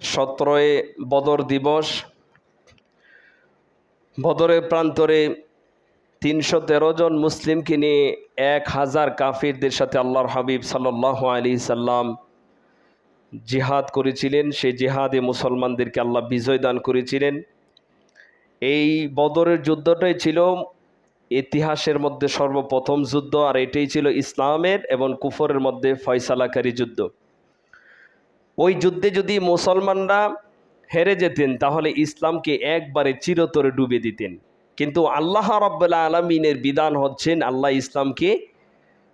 17 বদর দিবস। বদরের প্রান্তরে 313 জন মুসলিমকে নিয়ে 1000 কাফিরদের সাথে আল্লাহর হাবিব সাল্লাল্লাহু আলাইহি সাল্লাম জিহাদ করেছিলেন। সেই জিহাদে মুসলমানদেরকে আল্লাহ বিজয় দান করেছিলেন। এই বদরের যুদ্ধটাই ছিল ইতিহাসের মধ্যে সর্বপ্রথম যুদ্ধ, আর এটাই ছিল ইসলামের এবং কুফরের মধ্যে ফয়সালাকারী যুদ্ধ। ওই যুদ্ধে যদি মুসলমানরা হেরে যেতেন তাহলে ইসলামকে একবারে চিরতরে ডুবে দিতেন। কিন্তু আল্লাহ রাব্বুল আলামিনের বিধান হচ্ছেন আল্লাহ ইসলামকে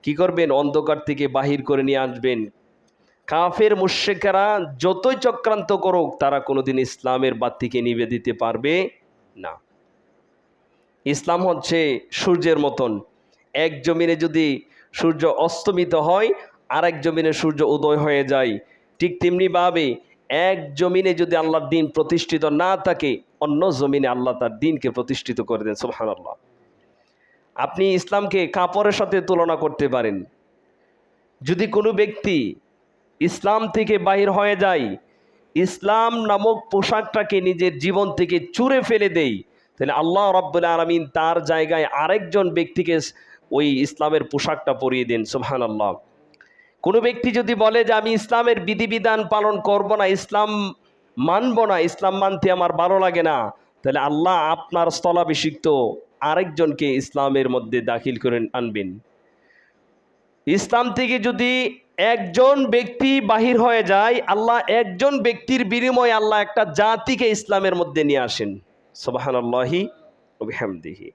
কি করবেন? অন্ধকার থেকে বাহির করে নিয়ে আসবেন। কাফের মুশরিকরা যতই চক্রান্ত করুক তারা কোনোদিন ইসলামের বাতিকে নিভে দিতে পারবে না। ইসলাম হচ্ছে সূর্যের মতন, এক জমিনে যদি সূর্য অস্তমিত হয় আরেক জমিনে সূর্য উদয় হয়ে যায়, ঠিক তেমনিভাবে এক জমিনে যদি আল্লাহর দিন প্রতিষ্ঠিত না থাকে অন্য জমিনে আল্লাহ তার দিনকে প্রতিষ্ঠিত করে দেন। সুবহানাল্লাহ। আপনি ইসলামকে কাপড়ের সাথে তুলনা করতে পারেন। যদি কোনো ব্যক্তি ইসলাম থেকে বাহির হয়ে যায়, ইসলাম নামক পোশাকটাকে নিজের জীবন থেকে চুরে ফেলে দেয়, তাহলে আল্লাহ রাব্বুল আলামিন তার জায়গায় আরেকজন ব্যক্তিকে ওই ইসলামের পোশাকটা পরিয়ে দেন। সুবহানাল্লাহ। কোনো ব্যক্তি যদি বলে যে আমি ইসলামের বিধিবিধান পালন করব না, ইসলাম মানব না, ইসলাম মানতে আমার ভালো লাগে না, তাহলে আল্লাহ আপনার স্থলাভিষিক্ত আরেকজনকে ইসলামের মধ্যে দাখিল করে আনবেন। ইসলাম থেকে যদি একজন ব্যক্তি বাহির হয়ে যায়, আল্লাহ একজন ব্যক্তির বিনিময়ে আল্লাহ একটা জাতিকে ইসলামের মধ্যে নিয়ে আসেন। সুবহানাল্লাহি ওয়া বিহামদিহি।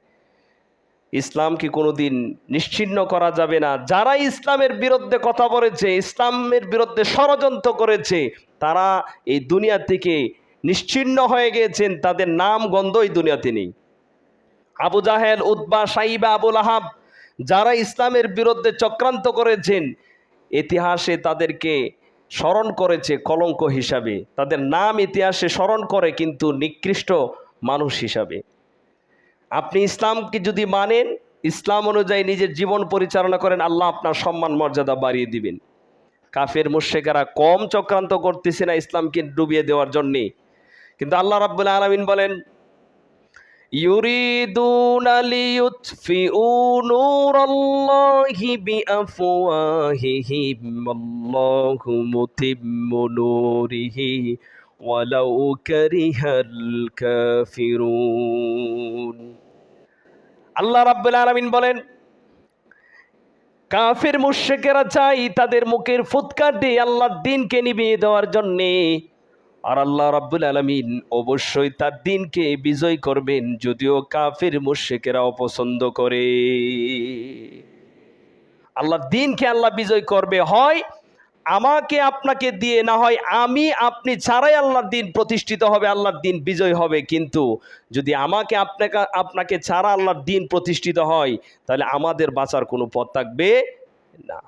ইসলামকে কোনোদিন নিশ্চিহ্ন করা যাবে না। যারা ইসলামের বিরুদ্ধে কথা বলেছে, ইসলামের বিরুদ্ধে ষড়যন্ত্র করেছে, তারা এই দুনিয়া থেকে নিশ্চিহ্ন হয়ে গিয়েছেন, তাদের নাম গন্ধই দুনিয়াতে নেই। আবু জাহেল, উতবা, সাইবা, আবু লাহাব, যারা ইসলামের বিরুদ্ধে চক্রান্ত করেছেন, ইতিহাসে তাদেরকে স্মরণ করেছে কলঙ্ক হিসাবে, তাদের নাম ইতিহাসে স্মরণ করে কিন্তু নিকৃষ্ট মানুষ হিসাবে। আপনি ইসলামকে যদি মানেন, ইসলাম অনুযায়ী নিজের জীবন পরিচালনা করেন, আল্লাহ আপনার সম্মান মর্যাদা বাড়িয়ে দিবেন। কাফের মুশরিকরা কম চক্রান্ত করতেছে না ইসলামকে ডুবিয়ে দেওয়ার জন্যে, কিন্তু আল্লাহ রাব্বুল আলামিন বলেন ইউরিদুনা লিইউতফিউ নূরাল্লাহি বিআফওয়াহিহিম আল্লাহু মুতিম্মু নূরিহি ওয়ালাউ কারিহাল কাফিরুন। আল্লাহ রাব্বুল আলামিন বলেন কাফের মুশরিকেরা চাই তাদের মুখের ফুৎকার দিয়ে আল্লাহর দ্বীনকে নিভিয়ে দেওয়ার জন্যে, আর আল্লাহ রাব্বুল আলামিন অবশ্যই তার দ্বীনকে বিজয় করবেন, যদিও কাফের মুশরিকেরা অপছন্দ করে। আল্লাহর দ্বীনকে আল্লাহ বিজয় করবে, হয় আমাকে আপনাকে দিয়ে, না হয় আমি আপনি ছাড়াই আল্লাহর দ্বীন প্রতিষ্ঠিত হবে, আল্লাহর দ্বীন বিজয় হবে। কিন্তু যদি আমাকে আপনাকে ছাড়া আল্লাহর দ্বীন প্রতিষ্ঠিত হয় তাহলে আমাদের বাঁচার কোনো পথ থাকবে না।